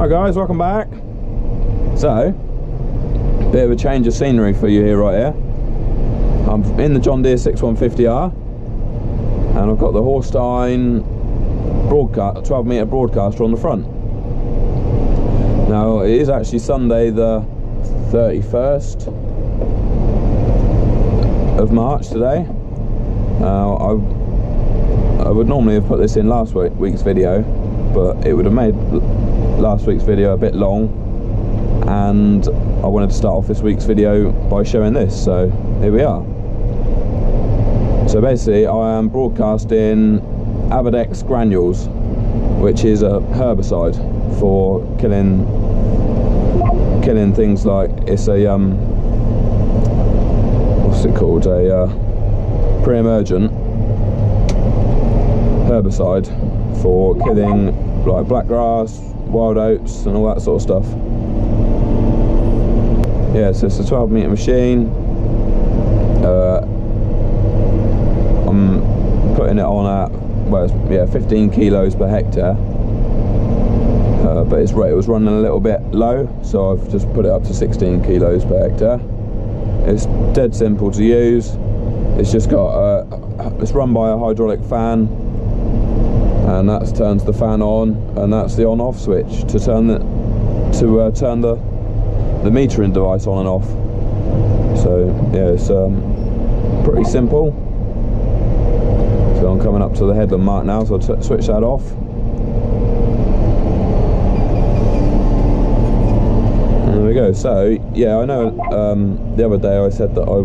Hi guys, welcome back. So, bit of a change of scenery for you here, right here. I'm in the John Deere 6150R, and I've got the Horstine broadcast, 12 metre broadcaster on the front. Now it is actually Sunday the 31st of March today. I would normally have put this in last week's video, but it would have made last week's video a bit long, and I wanted to start off this week's video by showing this, so here we are. So basically I am broadcasting Avadex granules, which is a herbicide for killing things like, it's a what's it called, a pre-emergent herbicide for killing like blackgrass, wild oats and all that sort of stuff. Yeah, so it's a 12 metre machine. I'm putting it on at, well, yeah, 15 kilos per hectare, but it was running a little bit low, so I've just put it up to 16 kilos per hectare. It's dead simple to use. It's just got it's run by a hydraulic fan, and that turns the fan on, and that's the on-off switch to turn the metering device on and off. So yeah, it's pretty simple. So I'm coming up to the headland mark now, so I'll switch that off. And there we go. So yeah, I know the other day I said that we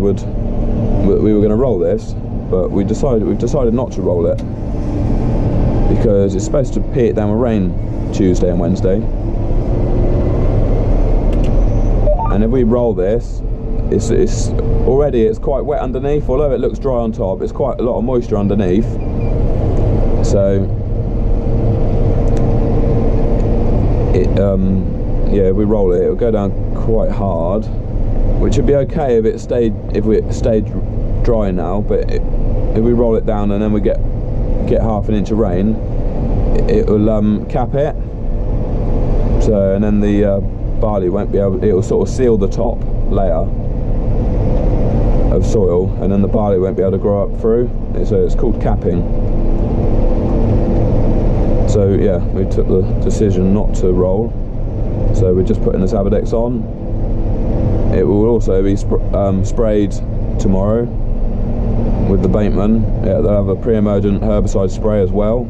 were going to roll this, but we've decided not to roll it, because it's supposed to pee it down with rain Tuesday and Wednesday, and if we roll this, it's already quite wet underneath. Although it looks dry on top, it's quite a lot of moisture underneath. So yeah, if we roll it, it'll go down quite hard, which would be okay if it stayed dry now. But if we roll it down and then we get half an inch of rain, it will cap it. So, and then the barley won't be able, it will sort of seal the top layer of soil, and then the barley won't be able to grow up through. So it's called capping. So yeah, we took the decision not to roll. So we're just putting this Avadex on. It will also be sprayed tomorrow with the baitman. Yeah, they'll have a pre-emergent herbicide spray as well.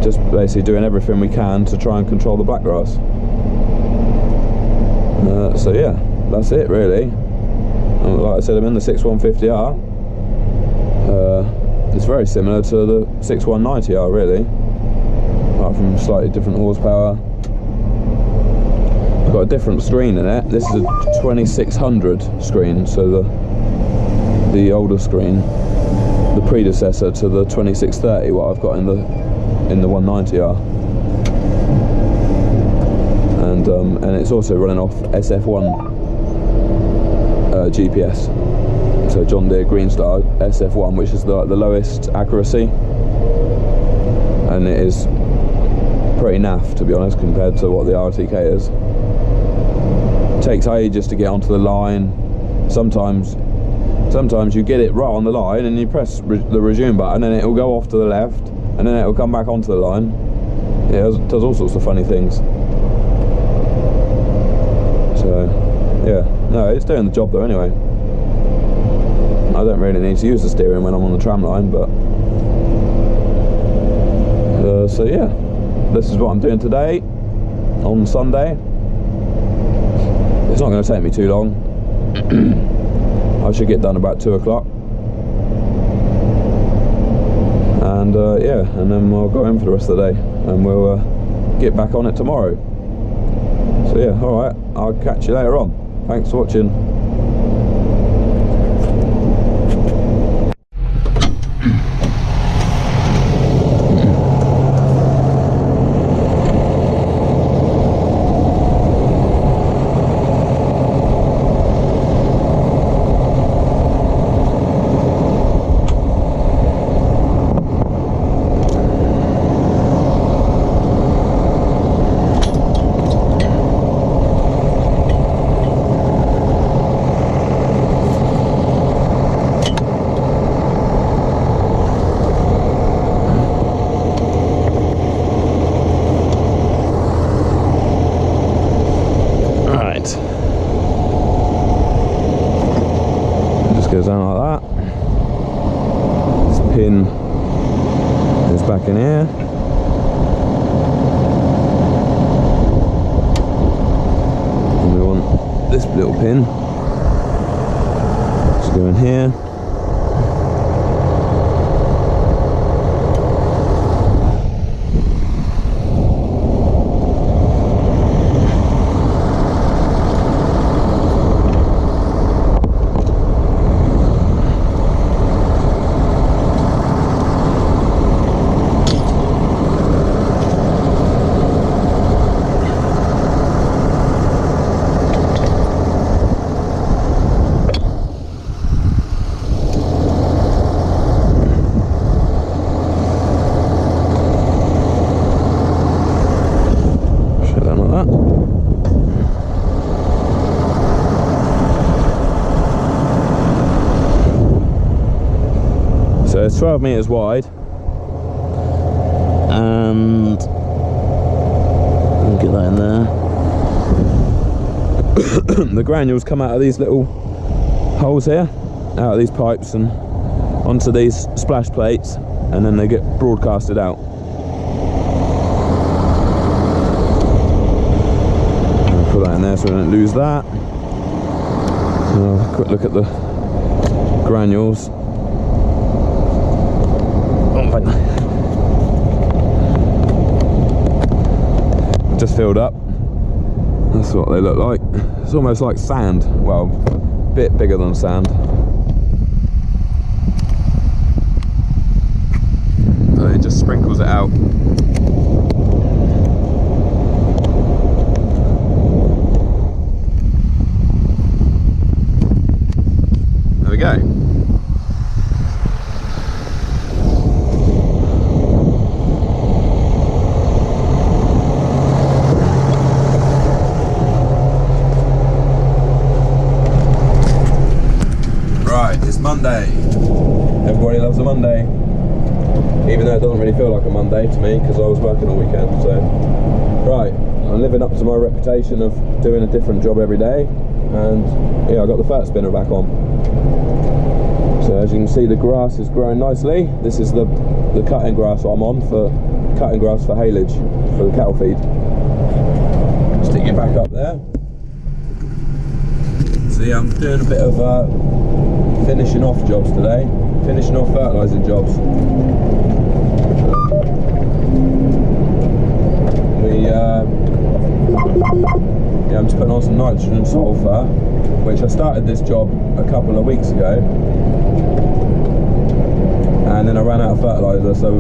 Just basically doing everything we can to try and control the blackgrass. So yeah, that's it really. And like I said, I'm in the 6150R. It's very similar to the 6190R really, apart from slightly different horsepower. It's got a different screen in it. This is a 2600 screen, so the older screen, the predecessor to the 2630, what I've got in the 190R, and it's also running off SF1 GPS, so John Deere Green Star SF1, which is the lowest accuracy, and it is pretty naff, to be honest, compared to what the RTK is. It takes ages to get onto the line. Sometimes you get it right on the line and you press the resume button and it will go off to the left, and then it will come back onto the line. Yeah, it does all sorts of funny things. So yeah, no, it's doing the job though anyway. I don't really need to use the steering when I'm on the tram line, but so yeah, this is what I'm doing today on Sunday. It's not going to take me too long. I should get done about 2 o'clock, and yeah, and then we'll go in for the rest of the day, and we'll get back on it tomorrow. So yeah, alright, I'll catch you later on. Thanks for watching. this little pin. Just go in here. So it's 12 meters wide, and I'll get that in there. The granules come out of these little holes here, out of these pipes and onto these splash plates, and then they get broadcasted out. I'll put that in there so we don't lose that. Quick look at the granules. Just filled up. That's what they look like. It's almost like sand. Well, a bit bigger than sand. So it just sprinkles it out. There we go. Monday. Everybody loves a Monday, even though it doesn't really feel like a Monday to me because I was working all weekend. So right, I'm living up to my reputation of doing a different job every day, and yeah, I got the fat spinner back on. So as you can see, the grass is growing nicely. This is the cutting grass I'm on for cutting grass for haylage for the cattle feed. Stick it back up there. So yeah, I'm doing a bit of finishing off jobs today, finishing off fertilising jobs. I'm just putting on some nitrogen and sulphur, which I started this job a couple of weeks ago, and then I ran out of fertiliser, so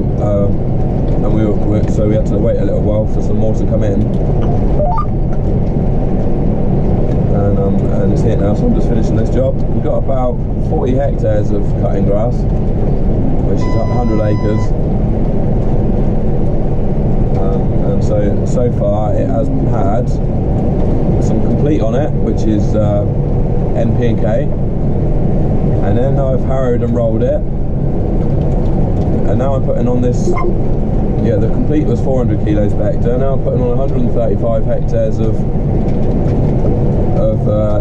we had to wait a little while for some more to come in. And it's here now, so I'm just finishing this job. We've got about 40 hectares of cutting grass, which is 100 acres. And so far it has had some complete on it, which is NP and K. And then I've harrowed and rolled it. And now I'm putting on this, yeah, the complete was 400 kilos per hectare. Now I'm putting on 135 hectares of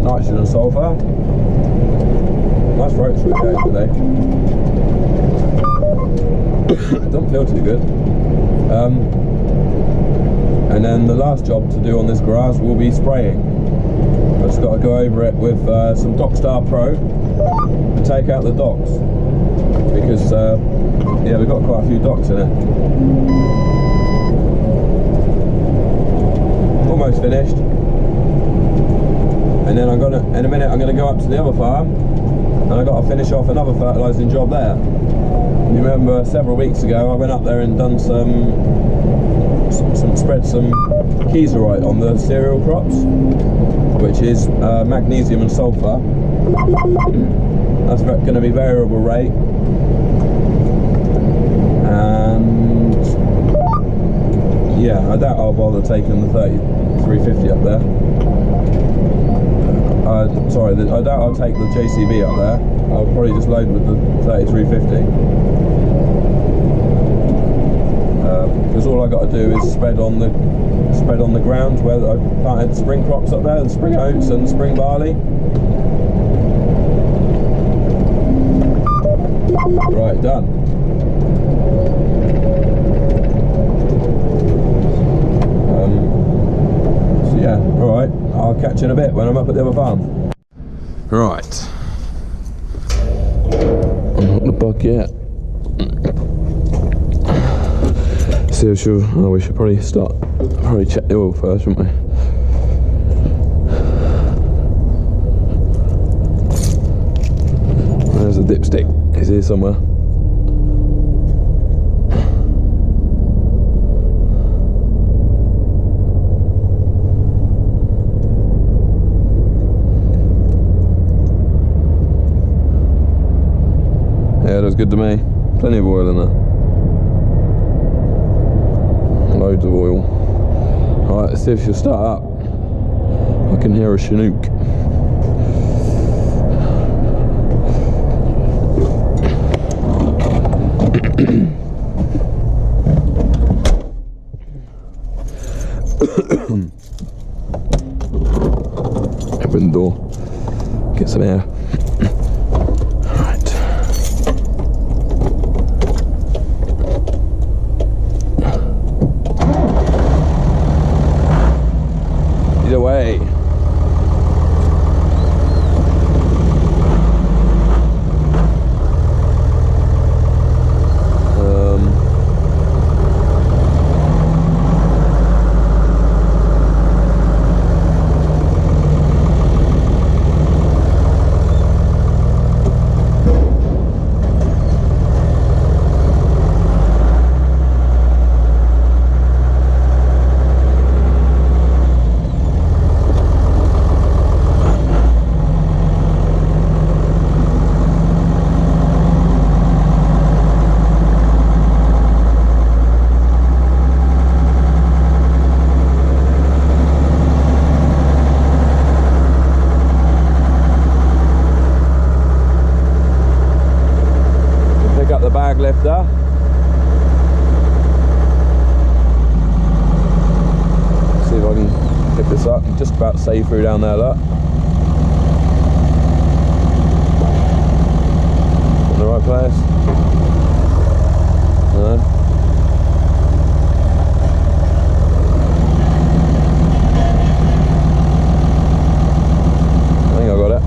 nitrogen and sulphur. Nice throat switch out today. It doesn't feel too good. And then the last job to do on this grass will be spraying. I've just got to go over it with some Dockstar Pro and take out the docks, because yeah, we've got quite a few docks in it. Almost finished. And then in a minute I'm gonna go up to the other farm, and I got to finish off another fertilising job there. You remember several weeks ago I went up there and done spread some kieserite on the cereal crops, which is magnesium and sulphur. That's going to be variable rate, and yeah, I doubt I'll bother taking the 3350 up there. Sorry, I doubt I'll take the JCB up there. I'll probably just load with the 3350. Because all I got to do is spread on the ground where I planted spring crops up there, the spring oats and the spring barley. Right, done. So yeah, all right. I'll catch catch you in a bit when I'm up at the other farm. Right. I'm not the bug yet. See if she'll, oh, we should probably check the oil first, shouldn't we? There's a dipstick. He's here somewhere. Yeah, that's good to me. Plenty of oil in there. Loads of oil. Alright, let's see if she'll start up. I can hear a chinook. Open the door. Get some air. Away. Bag lifter. See if I can pick this up. Just about safe through down there, look. In the right place? No. I think I got it.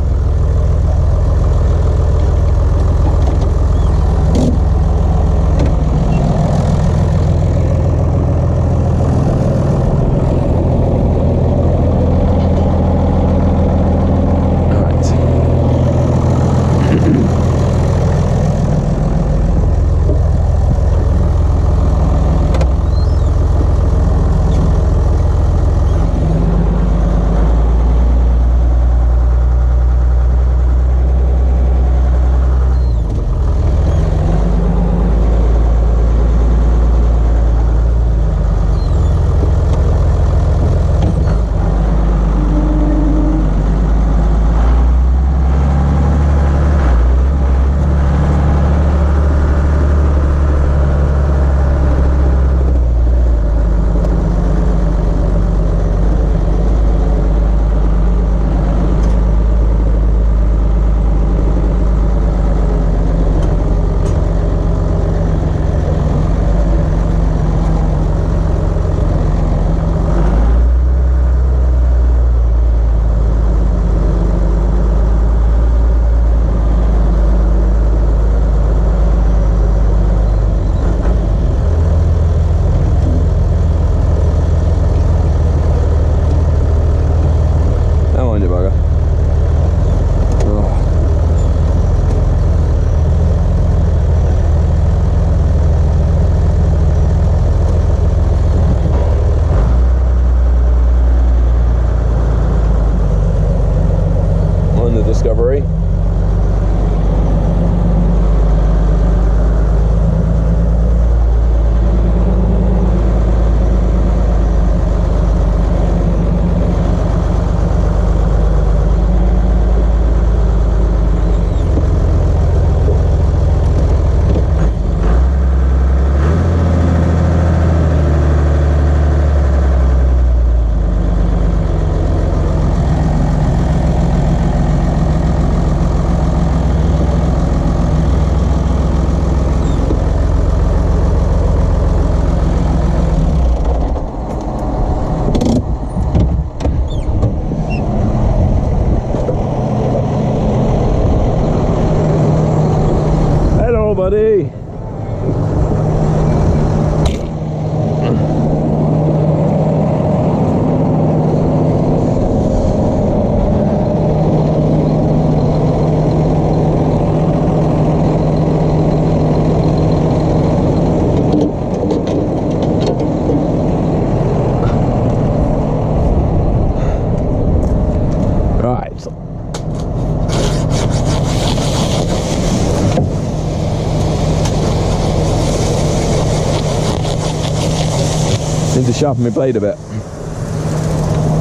Need to sharpen my blade a bit.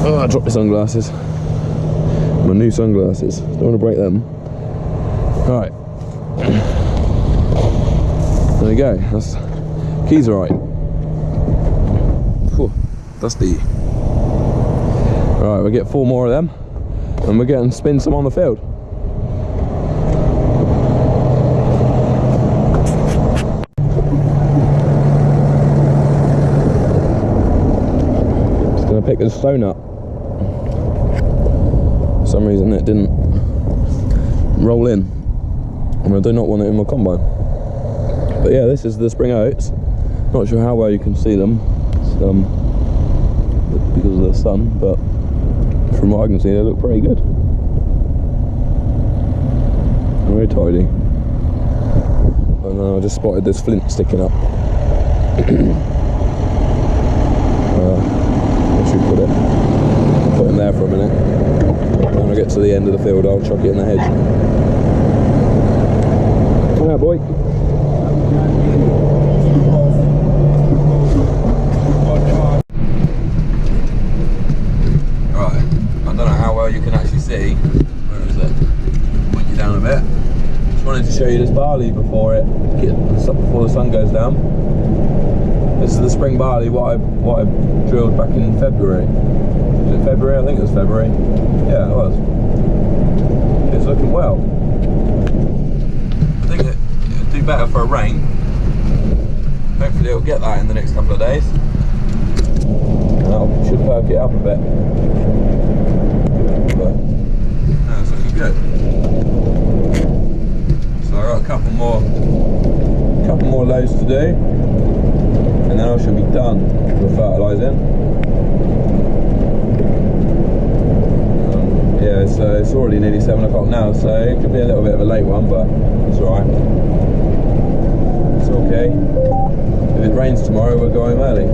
Oh, I dropped my sunglasses. My new sunglasses. Don't want to break them. Alright. There we go. That's, keys are right. Whew, dusty. Alright, we'll get 4 more of them and we're going to spin some on the field. Just going to pick the stone up. For some reason it didn't roll in, and I do not want it in my combine. But yeah, this is the spring oats. Not sure how well you can see them because of the sun, but from what I can see they look pretty good. Very tidy. And then I just spotted this flint sticking up. I should put it in there for a minute. When I get to the end of the field I'll chuck it in the hedge. Come out, boy. Right, I don't know how well you can actually see. Where is it? Point you down a bit. Just wanted to show you this barley before the sun goes down. This is the spring barley what I drilled back in February. Was it February? I think it was February. Yeah, it was. It's looking well. I think it'll do better for a rain. Hopefully it'll get that in the next couple of days. That should perk it up a bit. But no, it's looking good. So I've got a couple more loads to do, and then I should be done with fertilising. Yeah, so it's already nearly 7 o'clock now, so it could be a little bit of a late one, but it's alright. It's okay. If it rains tomorrow, we'll go home early.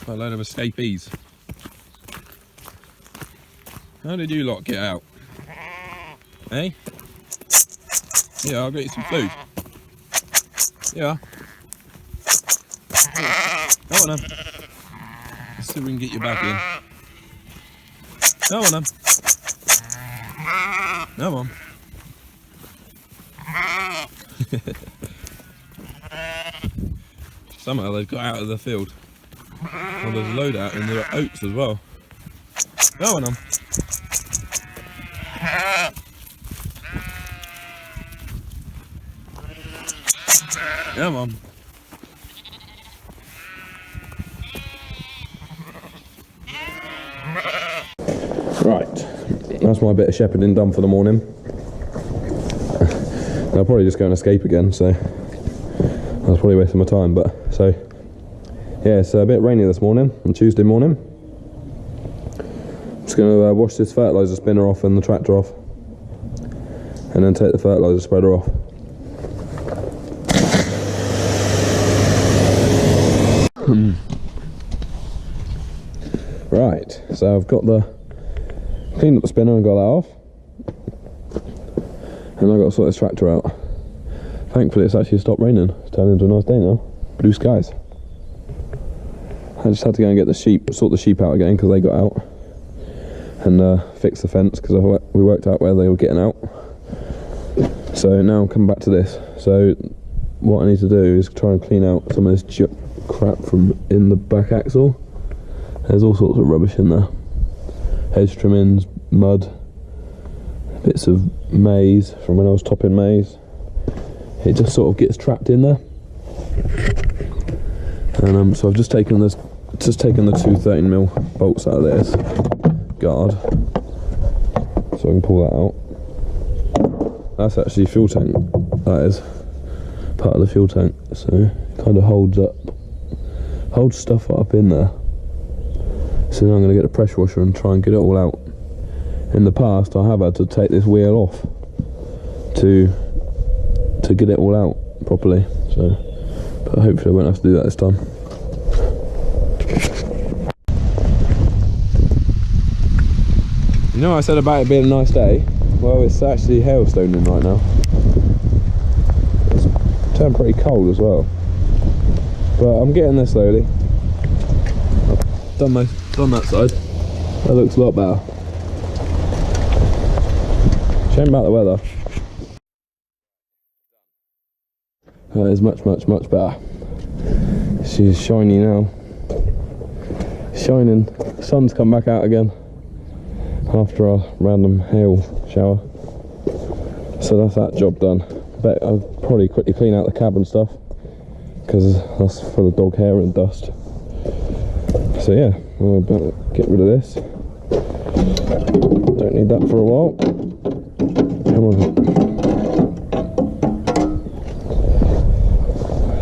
A load of escapees. How did you lot get out? Hey? Yeah, I'll get you some food. Yeah. Come on then. Let's see if we can get you back in. Come on then. Come on. Somehow they've got out of the field. Well, there's a load out in the oats as well. Go on them. Come on. Right, that's my bit of shepherding done for the morning. I'll probably just go and escape again, so I was probably wasting my time, but so yeah, it's a bit rainy this morning, on Tuesday morning. Just going to wash this fertiliser spinner off and the tractor off, and then take the fertiliser spreader off. Right, so I've got cleaned up the spinner and got that off, and I've got to sort this tractor out. Thankfully it's actually stopped raining. It's turned into a nice day now. Blue skies. I just had to go and get the sheep, sort the sheep out again because they got out, and fix the fence because we worked out where they were getting out. So now I'm coming back to this. So what I need to do is try and clean out some of this crap from in the back axle. There's all sorts of rubbish in there. Hedge trimmings, mud, bits of maize from when I was topping maize. It just sort of gets trapped in there. And so I've just taken the 2 13mm bolts out of this guard, so I can pull that out. That's actually fuel tank. That is part of the fuel tank, so it kind of holds stuff up in there. So now I'm going to get a pressure washer and try and get it all out. In the past I have had to take this wheel off to get it all out properly, so But hopefully I won't have to do that this time. You know what I said about it being a nice day? Well, it's actually hailstoning right now. It's turned pretty cold as well. But I'm getting there slowly. I've done that side. That looks a lot better. Shame about the weather. That is much better. She's shiny now. Shining. The sun's come back out again after our random hail shower. So that's that job done. Bet I'll probably quickly clean out the cab and stuff, because that's full of dog hair and dust. So yeah, we'll better get rid of this. Don't need that for a while. Come on.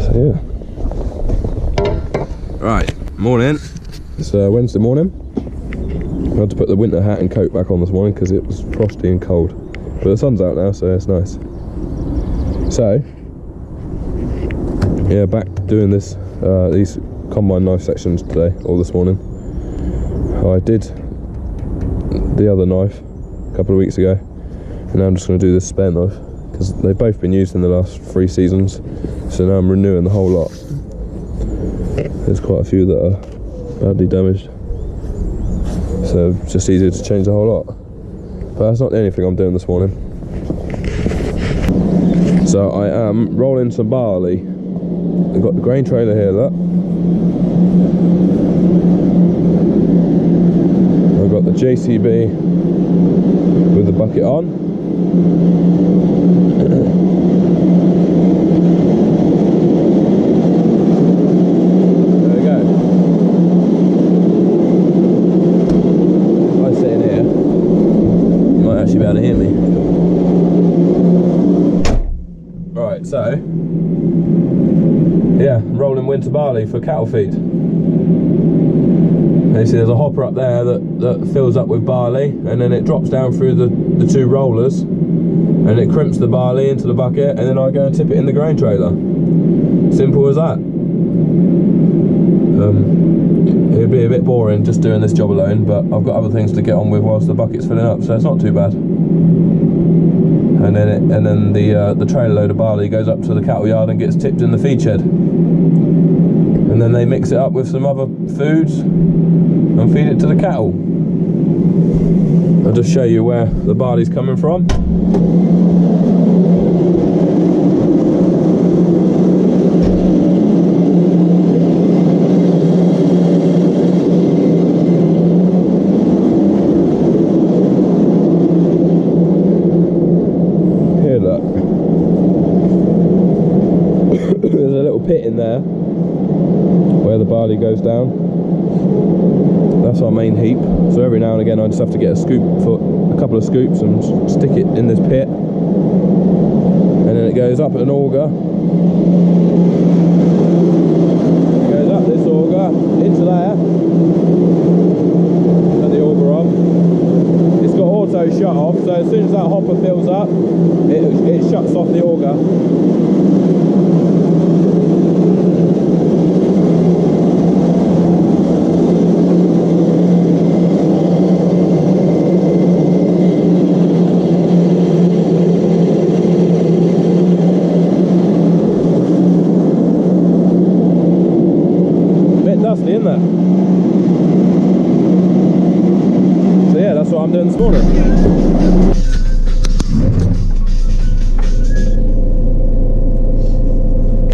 So yeah. Right, morning. It's Wednesday morning. I had to put the winter hat and coat back on this morning because it was frosty and cold. But the sun's out now, so it's nice. So yeah, back doing this these combine knife sections today, or this morning. I did the other knife a couple of weeks ago, and now I'm just going to do this spare knife because they've both been used in the last 3 seasons. So now I'm renewing the whole lot. There's quite a few that are badly damaged, so it's just easier to change the whole lot. But that's not the only thing I'm doing this morning. So I am rolling some barley. I've got the grain trailer here, look. I've got the JCB with the bucket on. There we go. If I sit in here, you might actually be able to hear me. Right, so yeah, rolling winter barley for cattle feed. And you see there's a hopper up there that fills up with barley, and then it drops down through the 2 rollers, and it crimps the barley into the bucket, and then I go and tip it in the grain trailer. Simple as that. It'd be a bit boring just doing this job alone, but I've got other things to get on with whilst the bucket's filling up, so it's not too bad. And then the trailer load of barley goes up to the cattle yard and gets tipped in the feed shed. And then they mix it up with some other foods and feed it to the cattle. I'll just show you where the barley's coming from. Here, look. There's a little pit in there where the barley goes down. That's our main heap. So every now and again I just have to get a couple of scoops and stick it in this pit, and then it goes up an auger. It goes up this auger into there. Turn the auger on. It's got auto shut off, so as soon as that hopper fills up, it shuts off the auger. In there. So yeah, that's what I'm doing this morning.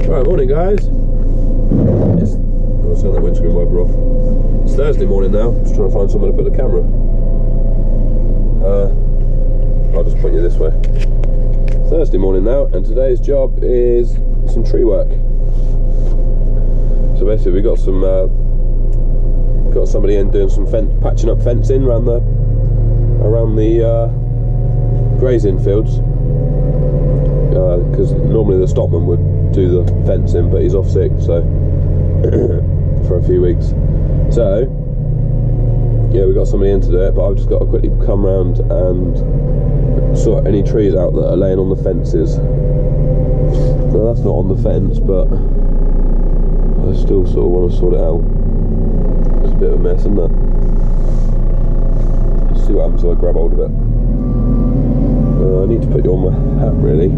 Right, morning guys. I'll turn that windscreen wiper off. It's Thursday morning now. Just trying to find somewhere to put the camera. I'll just point you this way. Thursday morning now, and today's job is some tree work. So basically we got somebody in doing some patching up fencing around the grazing fields, because normally the stockman would do the fencing, but he's off sick, so for a few weeks. So yeah, we got somebody in to do it, but I've just got to quickly come round and sort any trees out that are laying on the fences. No, that's not on the fence, but I still sort of want to sort it out. It's a bit of a mess, isn't it? Let's see what happens if I grab hold of it. I need to put you on my hat, really.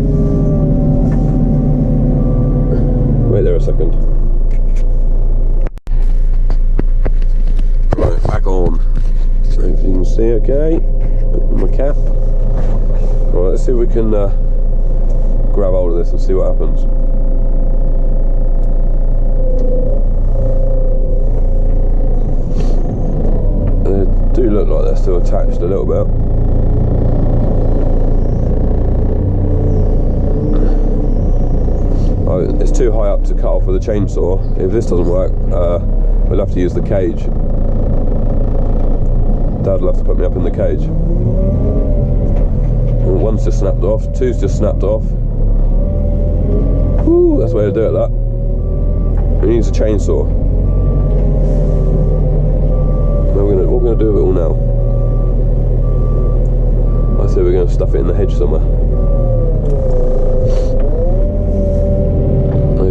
Wait there a second. Right, back on. Hopefully you can see okay. Open my cap. Right, let's see if we can grab hold of this and see what happens. They do look like they're still attached a little bit. It's too high up to cut off with a chainsaw. If this doesn't work, we'll have to use the cage. Dad will have to put me up in the cage. And one's just snapped off, two's just snapped off. Woo, that's the way to do it, that. We need a chainsaw. What we're going to do with it all now? I say we're going to stuff it in the hedge somewhere.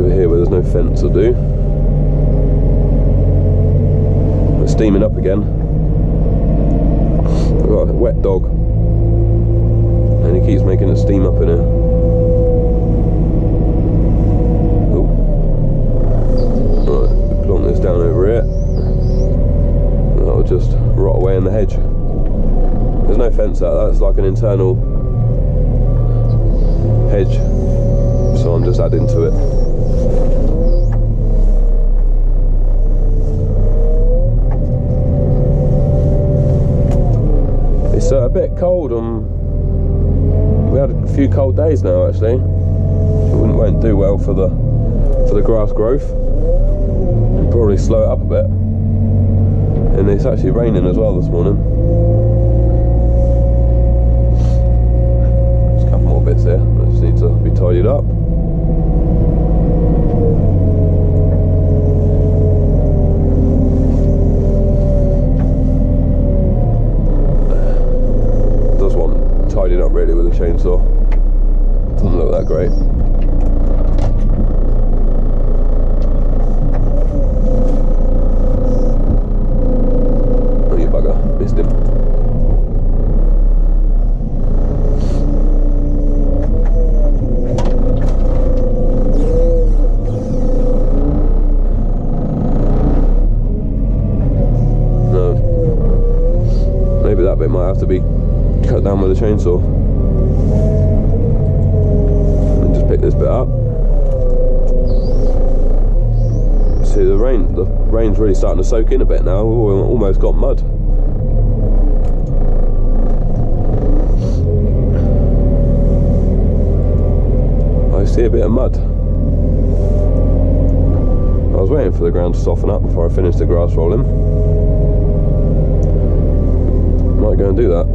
Here where there's no fence will do. We're steaming up again. I've got a wet dog and he keeps making it steam up in here. Oh. Right, plonk this down over here. That'll just rot away in the hedge. There's no fence out, that's like an internal hedge. So I'm just adding to it. It's a bit cold. We had a few cold days now actually. It won't do well for the grass growth. It'll probably slow it up a bit. And it's actually raining as well this morning. There's a couple more bits here that just need to be tidied up. Tidied up really with a chainsaw. Doesn't look that great. Oh, you bugger, missed him. No. Maybe that bit might have to be cut down with a chainsaw and just pick this bit up. See, the rain's really starting to soak in a bit now. We've almost got mud. I see a bit of mud. I was waiting for the ground to soften up before I finished the grass rolling. Might go and do that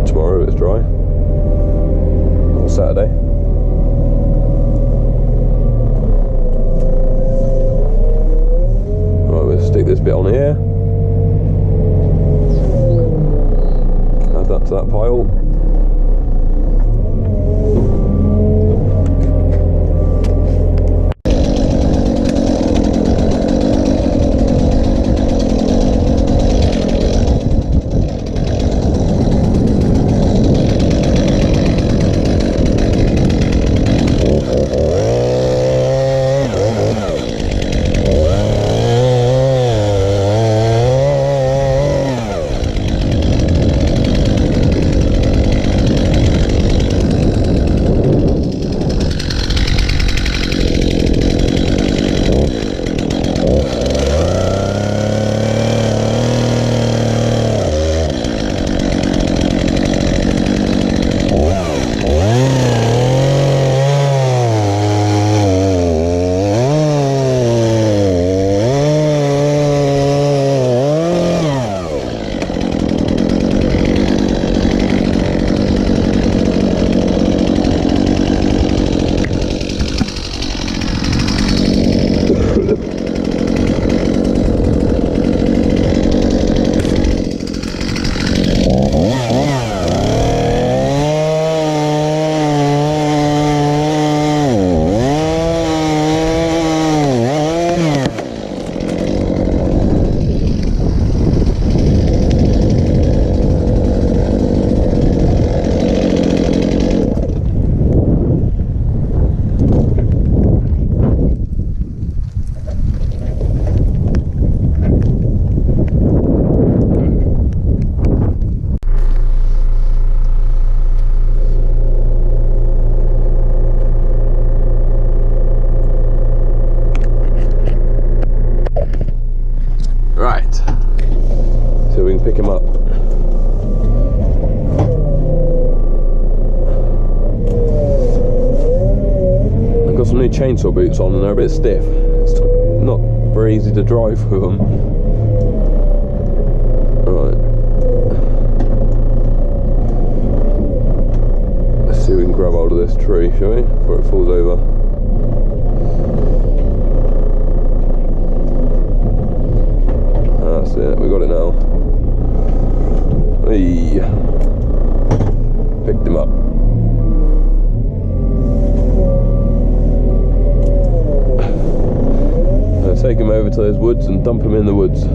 tomorrow if it's dry, or Saturday. Right, we'll stick this bit on here, add that to that pile. chainsaw boots on and they're a bit stiff. It's not very easy to drive with them. Right. Let's see if we can grab hold of this tree, shall we? Before it falls over. That's it, we got it now. Hey. Picked him up. I'll take him over to those woods and dump him in the woods.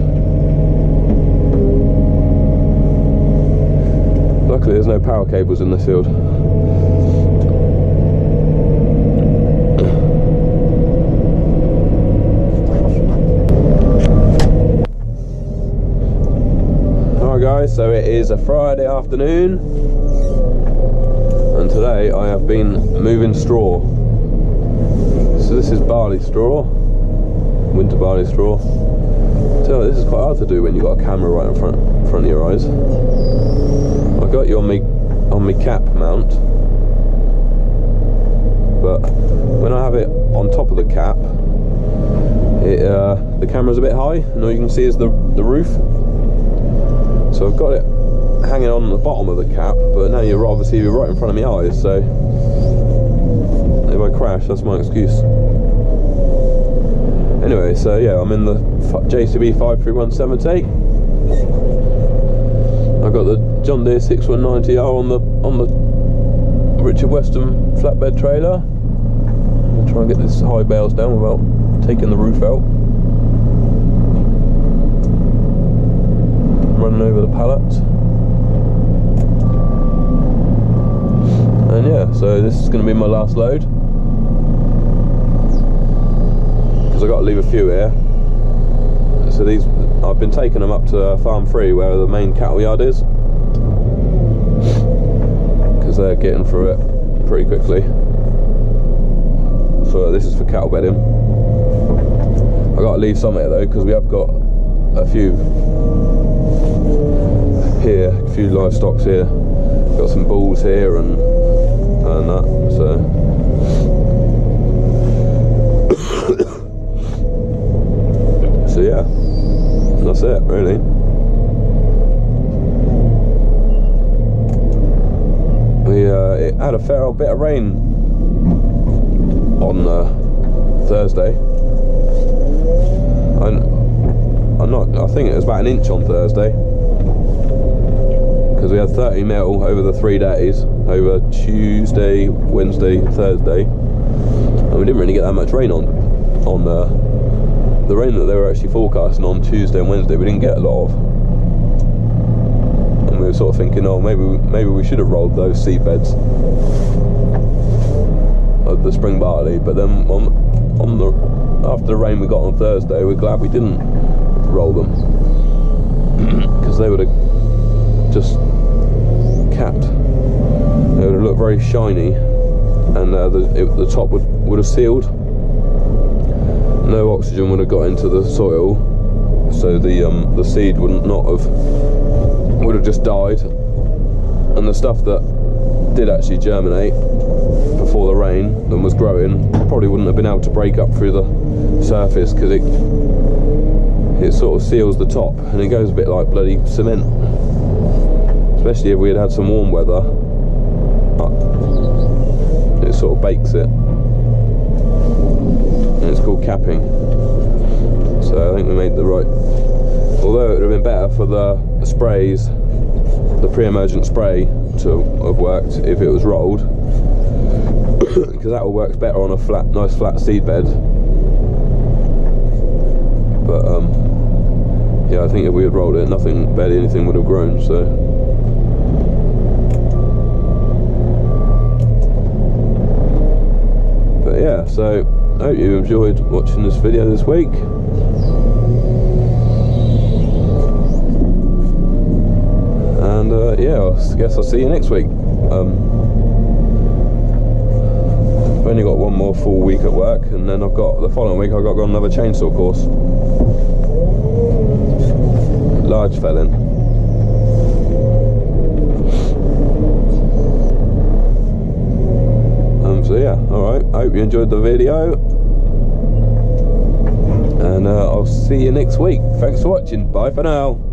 Luckily there's no power cables in this field. Alright guys, so it is a Friday afternoon and today I have been moving straw. So this is barley straw, winter barley straw. So this is quite hard to do when you've got a camera right in front of your eyes. I've got you on me cap mount, but when I have it on top of the cap, the camera's a bit high, and all you can see is the roof. So I've got it hanging on the bottom of the cap, but now you're obviously right in front of my eyes, so if I crash, that's my excuse. Anyway, so yeah, I'm in the JCB 53170. I've got the John Deere 6190R on the Richard Weston flatbed trailer. I'm trying to get this high bales down without taking the roof out. Running over the pallets. And yeah, so this is going to be my last load. I've got to leave a few here. So these, I've been taking them up to Farm 3 where the main cattle yard is, because they're getting through it pretty quickly. So this is for cattle bedding. I've got to leave some here though, because we have got a few here, a few livestocks here. Got some bulls here and that, so so yeah, that's it really. It had a fair old bit of rain on Thursday. I think it was about an inch on Thursday, because we had 30 mil over the 3 days, over Tuesday, Wednesday, Thursday, and we didn't really get that much rain on the rain that they were actually forecasting on Tuesday and Wednesday. We didn't get a lot of, and we were sort of thinking, oh, maybe we should have rolled those seed beds of the spring barley. But then after the rain we got on Thursday, we're glad we didn't roll them, because they would have just capped. They would have looked very shiny, and the top would have sealed. No oxygen would have got into the soil, so the seed would have just died, and the stuff that did actually germinate before the rain and was growing probably wouldn't have been able to break up through the surface, because it sort of seals the top and it goes a bit like bloody cement, especially if we had some warm weather. It sort of bakes it, and it's called capping. So I think we made the right, although it would have been better for the sprays, the pre-emergent spray to have worked if it was rolled, because that all works better on a nice flat seed bed. But yeah, I think if we had rolled it, barely anything would have grown. So but yeah, so I hope you enjoyed watching this video this week. And yeah, I guess I'll see you next week. I've only got one more full week at work, and then I've got the following week I've got to go on another chainsaw course. Large felling. So So yeah, alright, I hope you enjoyed the video, and I'll see you next week. Thanks for watching, bye for now.